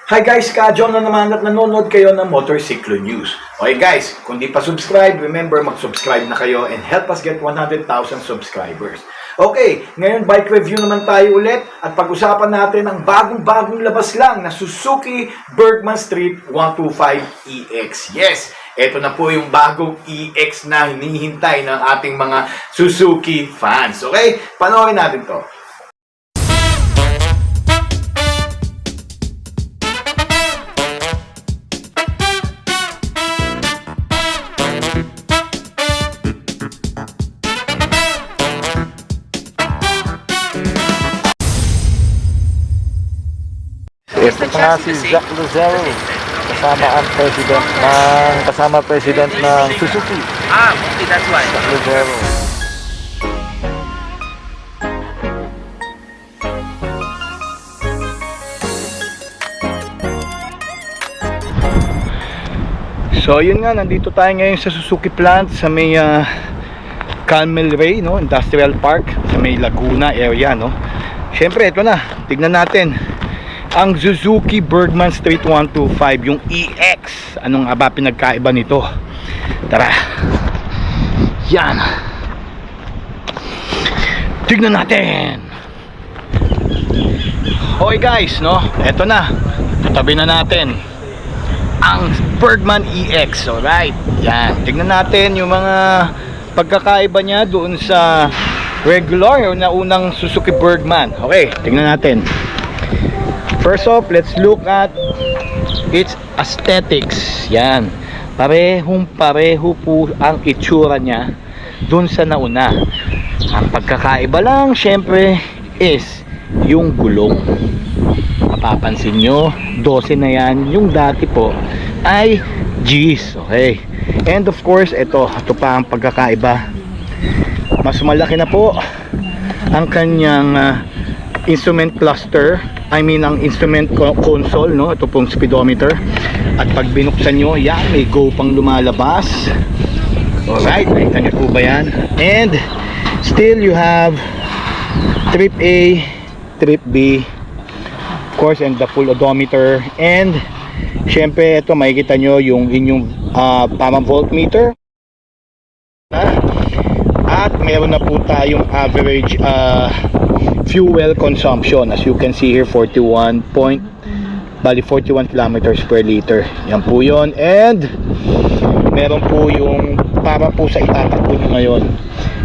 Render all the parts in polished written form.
Hi guys, Ka-John na naman at nanonood kayo ng Motorsiklo News. Okay guys, kung di pa subscribe, remember mag-subscribe na kayo and help us get 100,000 subscribers. Okay, ngayon bike review naman tayo ulit at pag-usapan natin ang bagong-bagong labas lang na Suzuki Bergman Street 125 EX. Yes, ito na po yung bagong EX na hinihintay ng ating mga Suzuki fans. Okay, panoorin natin to. Ito nga si Zack Lozero, kasama president ng Suzuki. Okay, that's why. Zack Lozero. So yun nga, nandito tayo ngayon sa Suzuki plant sa may Carmel Ray, no? Industrial Park sa may Laguna area, no? Syempre ito na, tignan natin ang Suzuki Bergman Street 125, yung EX. Anong nga ba pinagkaiba nito? Tara. Yan. Tignan natin. Okay guys, no? Eto na. Tatabi na natin ang Bergman EX. Alright. Yan. Tignan natin yung mga pagkakaiba niya doon sa regular o na unang Suzuki Bergman. Okay, tignan natin. First off, let's look at its aesthetics. Yan. Pareho po ang itsura niya dun sa nauna. Ang pagkakaiba lang, syempre, is yung gulong. Mapapansin nyo, 12 na yan. Yung dati po ay G's. Okay. And of course, ito pa ang pagkakaiba. Mas malaki na po ang kanyang instrument cluster. Ang instrument console, no? Ito pong speedometer. At pag binuksan nyo, yan, may go pang lumalabas. Alright, nakita nyo po ba yan? And still you have trip A, trip B, of course, and the full odometer. And syempre, ito makikita nyo yung inyong parang voltmeter. At meron na po tayong average fuel consumption. As you can see here, 41 kilometers per liter. Yan po yun. And meron po yung para po sa itatakbo nyo ngayon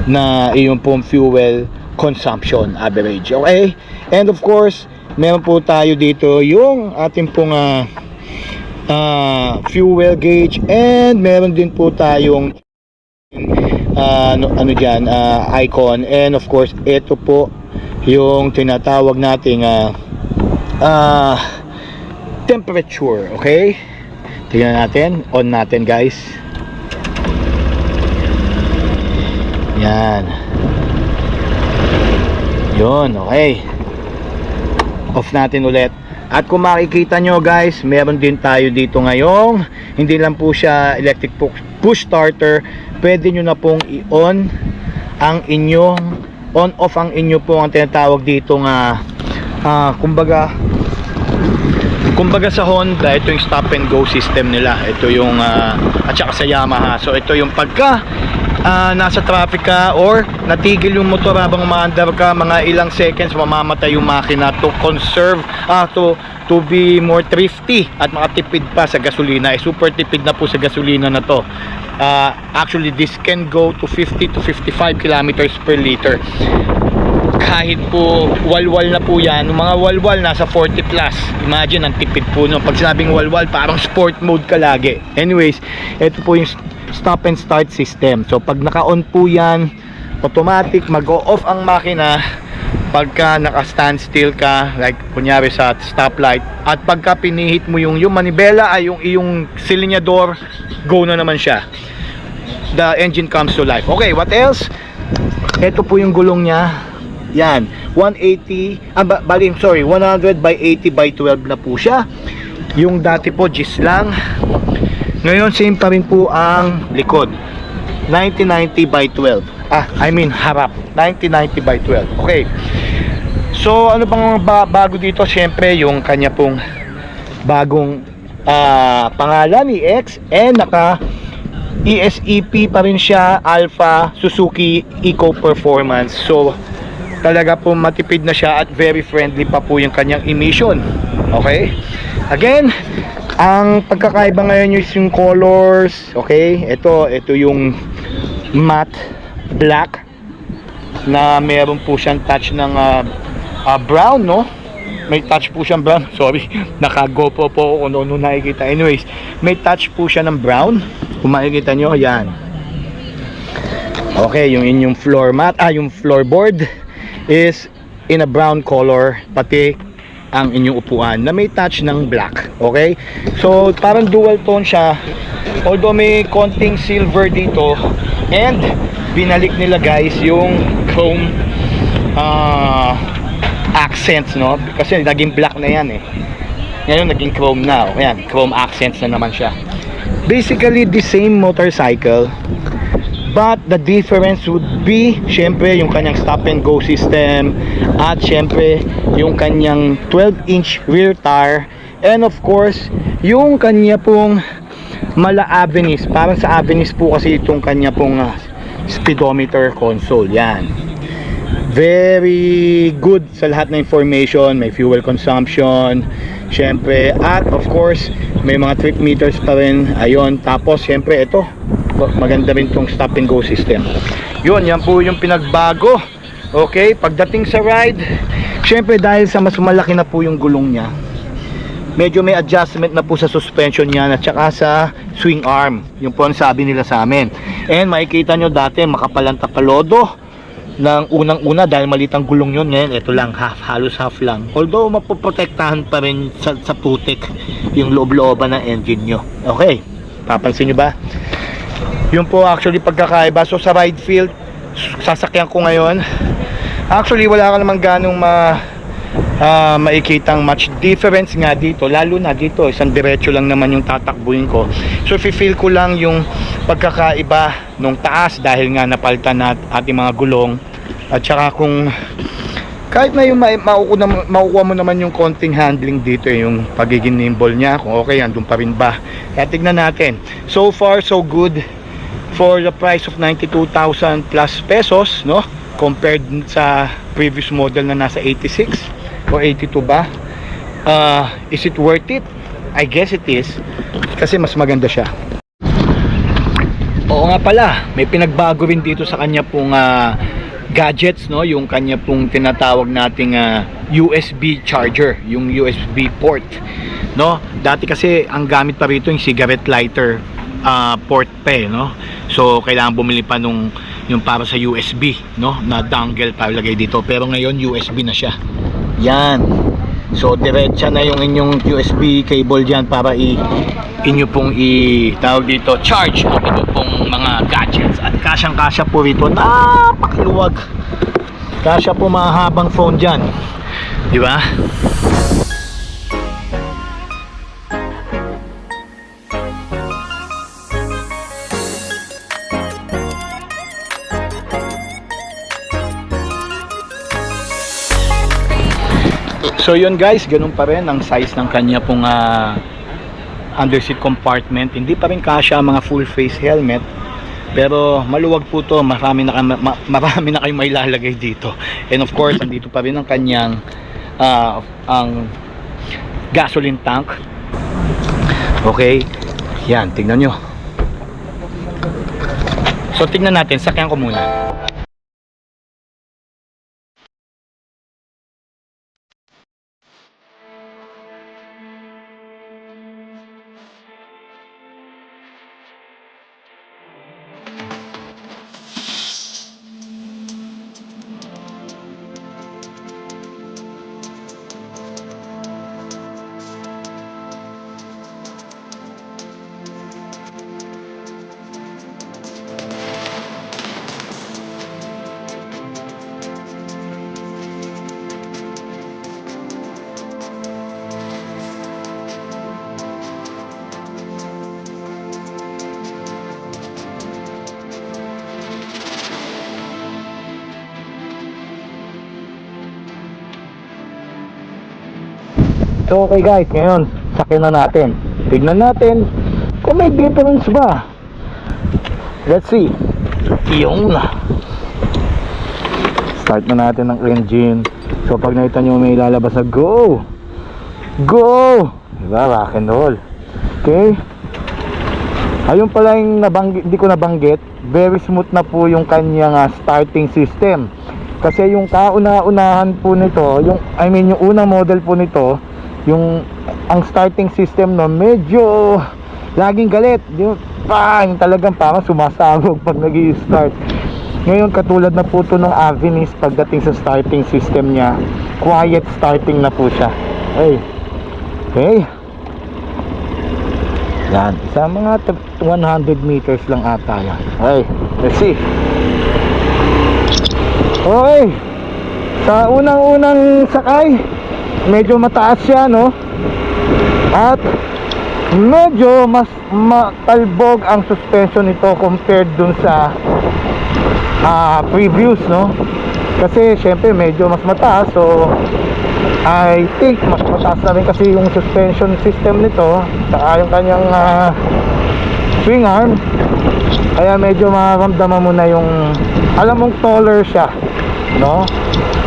na yung pong fuel consumption average. Okay? And of course, meron po tayo dito yung ating pong fuel gauge, and meron din po tayong icon, and of course ito po yung tinatawag nating temperature. Okay, tingnan natin, on natin guys. Yan yun. Okay, off natin ulit. At kung makikita nyo guys, meron din tayo dito ngayong, hindi lang po siya electric push starter, pwede nyo na pong i-on ang inyong on-off ang inyo po ang tinatawag dito nga kumbaga sa Honda, ito yung stop and go system nila. Ito yung at saka sa Yamaha. So ito yung pagka nasa traffic ka or natigil yung motor habang umaandar ka, mga ilang seconds mamamatay yung makina to conserve to be more thrifty at makatipid pa sa gasolina. Super tipid na po sa gasolina na to. Actually this can go to 50 to 55 kilometers per liter. Kahit po walwal na po yan, yung mga walwal nasa 40 plus. Imagine ang tipid po no. Pag sinabing walwal, parang sport mode ka lagi. Anyways, ito po yung stop and start system. So pag naka-on po yan, automatic mag-o-off ang makina pagka naka-standstill ka, like kunyari sa stoplight. At pagka pinihit mo yung manibela ay yung iyong silinyador, go na naman siya. The engine comes to life. Okay, what else? Ito po yung gulong niya. Yan, 100 by 80 by 12 na po siya. Yung dati po G's lang. Ngayon same pa rin po ang likod, 90-90 by 12. Harap, 90-90 by 12. Okay. So ano bang bago dito? Syempre yung kanya pong bagong pangalan EX, and naka ESEP pa rin siya, Alpha Suzuki Eco Performance. So talaga po matipid na siya at very friendly pa po yung kanyang emission. Okay, again, ang pagkakaiba ngayon yung colors. Okay, ito yung matte black na meron po siyang touch ng brown, no? May touch po siyang brown. Sorry, naka-GoPro po ako kung ano nakikita. Anyways, may touch po siya ng brown. Kung makikita nyo, yan. Okay, yung inyong floor mat, yung floorboard is in a brown color, pati ang inyong upuan na may touch ng black. Okay, so parang dual tone siya, although may konting silver dito, and binalik nila guys yung chrome accents, no? Kasi naging black na yan eh, ngayon naging chrome na. Ayan, chrome accents na naman siya. Basically the same motorcycle, but the difference would be syempre yung kanyang stop and go system, at syempre yung kanyang 12-inch rear tire, and of course yung kanya pong mala Avenis. Parang sa Avenis po kasi itong kanya pong speedometer console. Yan, very good sa lahat ng information. May fuel consumption syempre, at of course may mga trip meters pa rin. Ayun, tapos syempre ito, maganda rin tong stop and go system. Yan po yung pinagbago. Okay, pagdating sa ride, syempre dahil sa mas malaki na po yung gulong niya, medyo may adjustment na po sa suspension niya at saka sa swing arm. Yung po ang sabi nila sa amin. And makikita nyo dati makapalang tapalodo ng unang-una dahil maliit ang gulong yun. Ngayon ito lang, halos half lang, although mapoprotektahan pa rin sa putik yung loob-looban ng engine nyo. Okay, papansin nyo ba? Yun po actually pagkakaiba. So sa ride field, sasakyan ko ngayon, actually wala ka naman ganong makikitang much difference nga dito, lalo na dito isang diretso lang naman yung tatakbuhin ko. So feel ko lang yung pagkakaiba nung taas dahil nga napalitan na ating mga gulong, at saka kung kahit na yung makukuha mo naman yung konting handling dito, yung pagiging nimble niya, kung okay, andun pa rin ba. Kaya tignan natin. So far so good for the price of 92,000 plus pesos, no? Compared sa previous model na nasa 86 o 82 ba. Is it worth it? I guess it is, kasi mas maganda siya. Oo nga pala, may pinagbago rin dito sa kanya pong gadgets, no? Yung kanya pong tinatawag nating USB charger, yung USB port, no? Dati kasi ang gamit pa rito yung cigarette lighter port pa eh, no? So kailangan bumili pa nung yung para sa USB, no, na dongle para lagay dito, pero ngayon USB na siya. Yan, so diretsa na yung inyong USB cable dyan para inyo pong tawag dito charge ang inyo pong mga gadgets. At kasyang kasya po rito, napakaluwag, kasya po mahabang phone dyan, di ba? So yun guys, ganun pa rin ang size ng kanya pong underseat compartment. Hindi pa rin kasya mga full face helmet, pero maluwag po to, marami na kayong may lalagay dito. And of course, andito pa rin ang kanyang ang gasoline tank. Okay, yan, tignan nyo. So tignan natin, sakyan ko muna. So okay guys, ngayon sasakyan na natin. Tignan natin kung may difference ba. Let's see. Yung start na natin ng engine. So pag nakita nyo may lalabas na go, diba, rock and roll. Okay, ayun pala yung nabanggit, hindi ko nabanggit. Very smooth na po yung kanyang starting system. Kasi yung kauna-unahan po nito, yung unang model po nito, yung ang starting system no, medyo laging galit. Yung talagang parang sumasabog pag nag-i-start. Ngayon katulad na po ito ng Avinis, pagdating sa starting system niya, quiet starting na po siya. Okay. Yan, sa mga 100 meters lang ata yan. Okay, let's see. Okay, sa unang-unang sakay, medyo mataas siya, no? At medyo mas matalbog ang suspension nito compared dun sa previous, no? Kasi syempre medyo mas mataas, so I think mas mataas na rin kasi yung suspension system nito, saka yung kanyang swing arm, kaya medyo mararamdaman mo na yung, alam mong taller siya, no?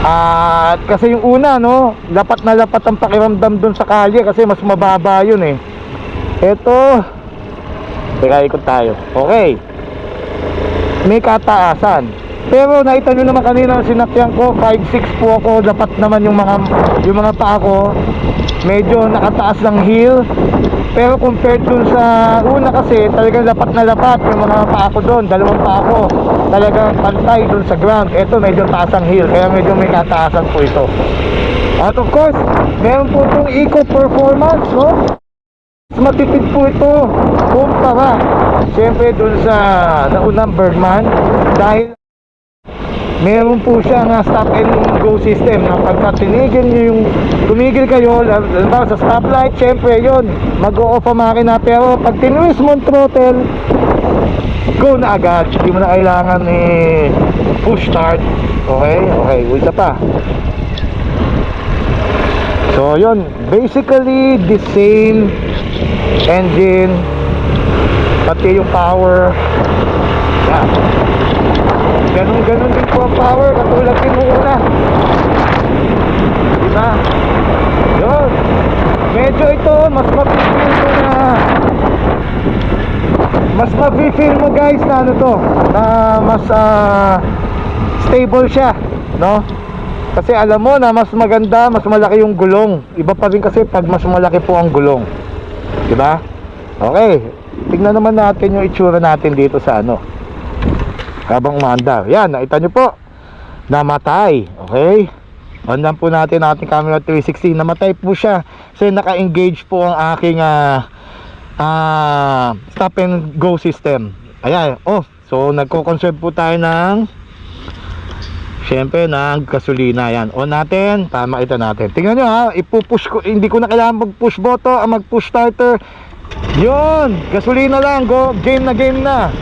At kasi yung una, no, lapat na lapat ang pakiramdam dun sa kalye kasi mas mababa yun eh. Eto, teka, ikot tayo. Okay, may kataasan. Pero nakita nyo naman kanina sinakyan ko, 5'6" po ako. Dapat naman yung mga paa ko medyo nakataas ng heel. Pero compared dun sa una kasi, talagang lapat na lapat yung mga paa ko doon. Dalawang paa ko talagang pantay dun sa ground. Ito medyo taas ang heel, kaya medyo may kataasan po ito. At of course, meron po itong eco performance, no? Mas matipid po ito kumpara siyempre dun sa naunang Bergman, dahil meron po siya nga stop and go system na pagka tinigil nyo yung tumigil kayo sa stoplight, syempre yun mag-o-off ang makina, pero pag tinuwis mo ang throttle, go na agad, hindi mo na kailangan push start. Okay, isa pa. So yun, basically the same engine, pati yung power. Yan, ganun din po ang power, katulad din mo una, diba? Yun, medyo ito mas mapipil mo guys na ano to, na mas stable siya, no? Kasi alam mo na mas maganda, mas malaki yung gulong. Iba pa rin kasi pag mas malaki po ang gulong, diba? Okay, tignan naman natin yung itsura natin dito sa ano habang umaandar. Yan, nakita nyo po, namatay. Okay, ondan po natin ating camera 360. Namatay po siya kasi naka-engage po ang aking stop and go system. Ayan, off. So nagko-conserve po tayo ng syempre ng gasolina. Yan, on natin para makita natin. Tingnan nyo ha, ipupush ko, hindi ko na kailangan mag-push button, mag-push starter. Yun, gasolina lang, go, game na.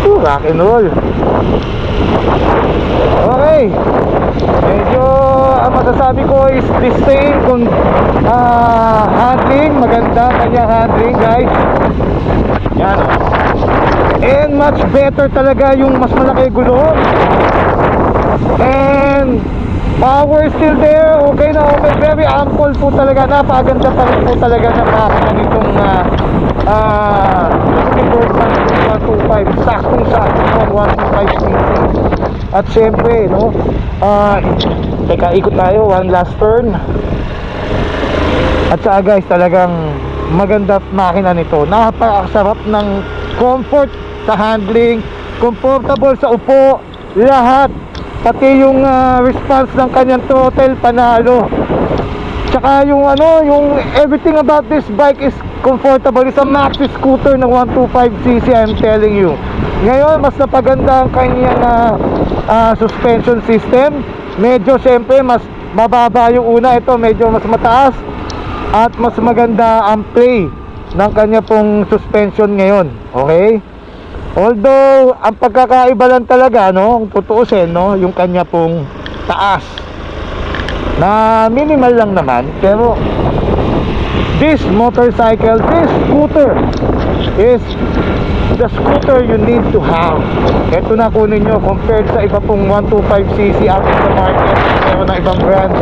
Rock and roll. Okay, medyo ang masasabi ko is the same kung handling, maganda kanyang handling guys. Yan, and much better talaga yung mas malaki gulong, and power still there. Okay na okay, very ample po talaga, napakaganda pa rin po talaga ng makina nitong Bergman 125, saktong-sakto 125cc. At syempre, no, teka, ikot tayo, one last turn. At saka guys, talagang maganda makina nito, napakasarap ng comfort sa handling, comfortable sa upo, lahat, pati yung response ng kanyang throttle, panalo. Tsaka yung yung everything about this bike is comfortable. It's a maxi scooter ng 125cc, I'm telling you. Ngayon, mas napaganda ang kanyang suspension system. Medyo syempre mas mababa yung una, ito medyo mas mataas. At mas maganda ang play ng kanya pong suspension ngayon. Okay? Although, ang pagkakaiba lang talaga, no, kung tutuusin, no, yung kanya pong taas, na minimal lang naman, pero this motorcycle, this scooter is the scooter you need to have. Ito na kunin nyo compared sa iba pong 125cc out in the market, meron na ibang brands.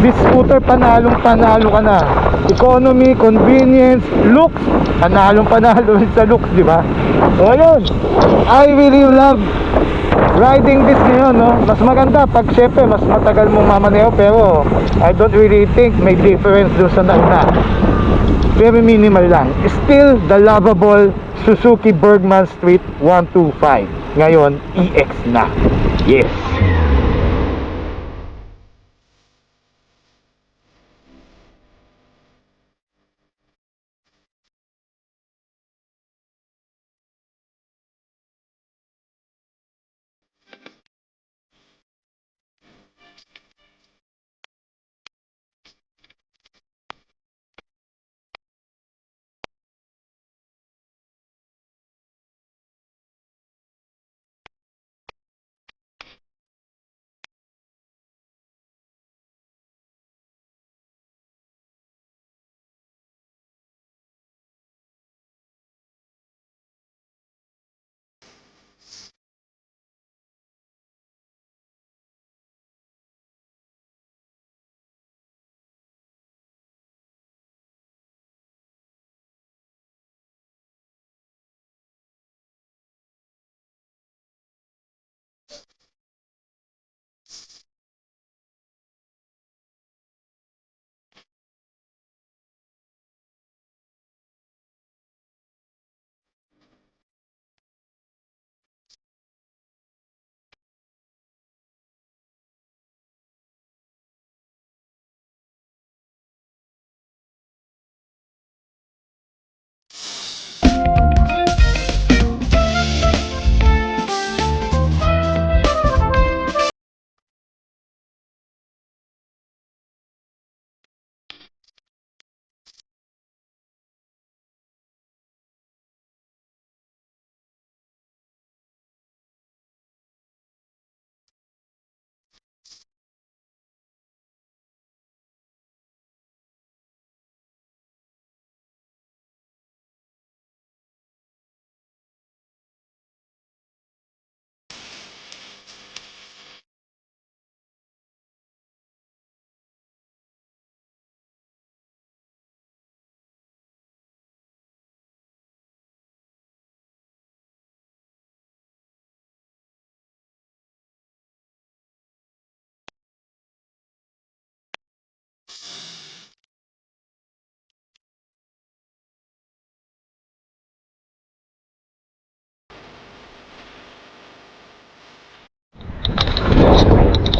This scooter, panalo ka na. Economy, convenience, looks, panalo sa looks, di ba? So ayun, I really love riding this ngayon, no? Mas maganda pag syempre mas matagal mong mamaneho, pero I don't really think may difference doon sa nauna. Very minimal lang. Still the lovable Suzuki Bergman Street 125. Ngayon, EX na. Yes.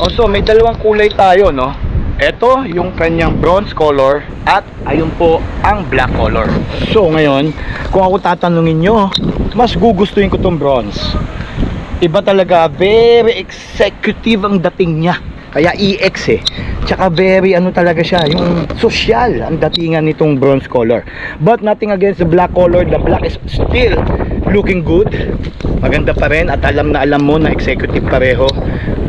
Also, may dalawang kulay tayo, no? Ito, yung kanyang bronze color at ayun po ang black color. So, ngayon, kung ako tatanungin nyo, mas gugustuhin ko tong bronze. Iba talaga, very executive ang dating niya. Kaya EX eh. Tsaka very ano talaga siya, yung social ang datingan nitong bronze color. But nothing against the black color. The black is still looking good. Maganda pa rin at alam na alam mo na executive pareho.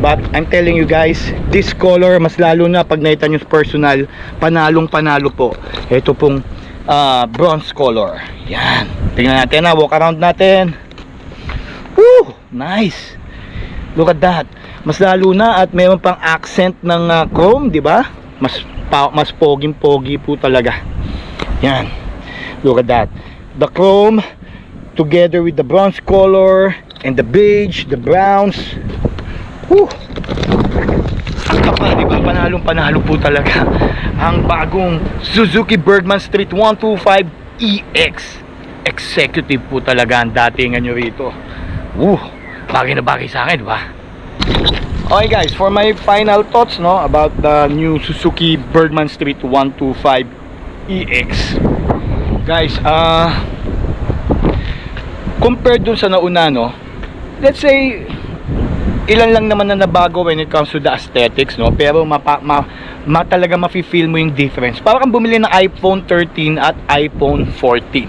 But I'm telling you guys, this color, mas lalo na pag nakita nyo personal, panalong panalo po. Ito pong bronze color. Yan. Tingnan natin na, walk around natin. Woo! Nice. Look at that. Mas lalo na at mayroon pang accent ng chrome, di ba? Mas poging-pogi po talaga. Yan. Look at that. The chrome together with the bronze color and the beige, the browns. Woo! Ang kapal, di ba? Panalong-panalo po talaga ang bagong Suzuki Bergman Street 125 EX. Executive po talaga ang datingan nyo rito. Woo! Bagay na bagay sa akin, di ba? Okay guys, for my final thoughts, no, about the new Suzuki Bergman Street 125 EX. Guys, compared dun sa nauna, no, let's say ilan lang naman na nabago when it comes to the aesthetics, no, pero talaga mafe-feel mo yung difference. Para kang bumili ng iPhone 13 at iPhone 14.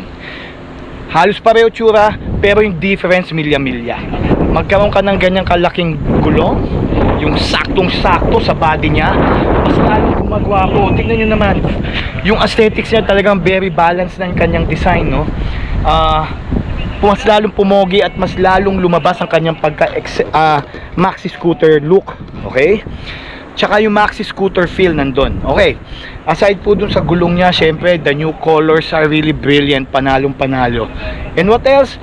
Halos pareho tsura, pero yung difference milya-milya. Magkaroon ka ng ganyang kalaking gulong, yung saktong-sakto sa body niya, mas lalong magwapo. Tingnan nyo naman, yung aesthetics niya talagang very balanced na yung kanyang design, no? Mas lalong pumogi at mas lalong lumabas ang kanyang maxi scooter look, okay? Tsaka yung maxi scooter feel nandun, okay? Aside po dun sa gulong niya, syempre the new colors are really brilliant, panalong panalo. And what else?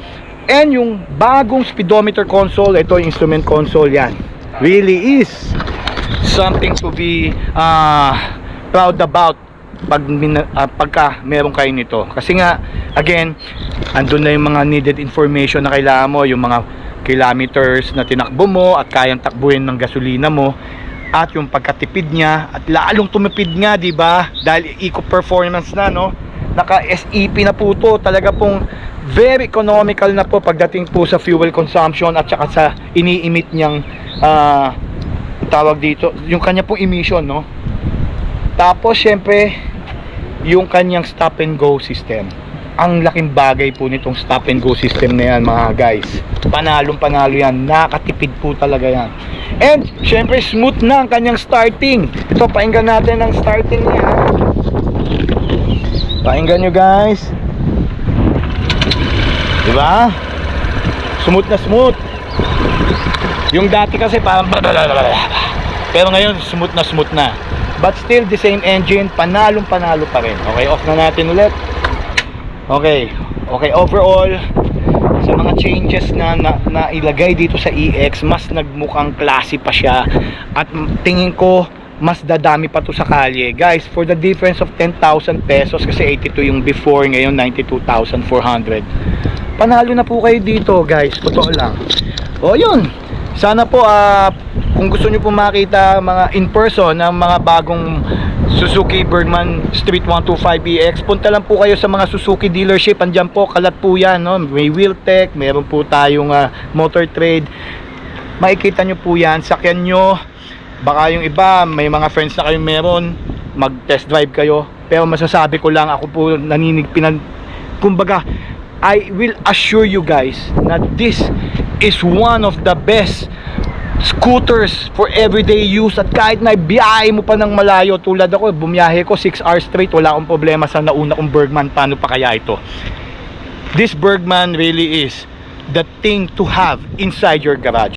And yung bagong speedometer console, ito yung instrument console, yan really is something to be proud about pagka meron kayo nito. Kasi nga, again, andun na yung mga needed information na kailangan mo, yung mga kilometers na tinakbo mo at kayang takbuhin ng gasolina mo, at yung pagkatipid niya, at lalong tumipid nga, di ba? Dahil eco performance na, no? Naka SEP na po to, talaga pong very economical na po pagdating po sa fuel consumption at saka sa ini-emit niyang tawag dito, yung kanya pong emission, no? Tapos syempre yung kanyang stop and go system. Ang laking bagay po nitong stop and go system na yan, mga guys. Panalong panalo yan, nakatipid po talaga yan. And syempre smooth na ang kanyang starting. Ito, painggan natin ang starting niya. Painggan nyo, guys. Diba? Smooth na smooth. Yung dati kasi parang pero ngayon smooth na. But still the same engine, panalong panalo pa rin. Okay, off na natin ulit. Okay, overall sa mga changes na ilagay dito sa EX, mas nagmukhang classy pa siya. At tingin ko mas dadami pa to sa kalye. Guys, for the difference of 10,000 pesos, kasi 82 yung before, ngayon 92,400. Panalo na po kayo dito, guys. Totoo lang. O yun, sana po kung gusto nyo po makita mga in person ng mga bagong Suzuki Bergman Street 125EX, punta lang po kayo sa mga Suzuki dealership. Andyan po, kalat po yan, no? May Wheeltech, meron po tayong Motor Trade. Makikita nyo po yan, sakyan nyo. Baka yung iba, may mga friends na kayong meron, mag test drive kayo. Pero masasabi ko lang, ako po kumbaga, I will assure you guys na this is one of the best scooters for everyday use. At kahit na biyahe mo pa ng malayo, tulad ako, bumiyahe ko 6 hours straight, wala akong problema sa nauna kong Bergman. Paano pa kaya ito? This Bergman really is the thing to have inside your garage.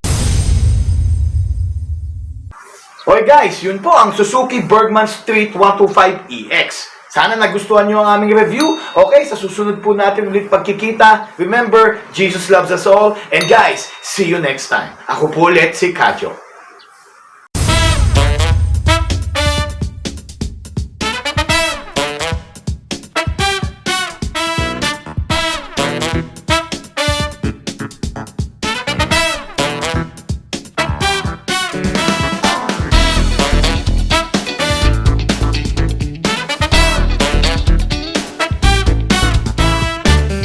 Okay guys, yun po ang Suzuki Bergman Street 125EX. Sana nagustuhan nyo ang aming review. Okay, sa susunod po natin ulit pagkikita. Remember, Jesus loves us all. And guys, see you next time. Ako po ulit si Kadyo.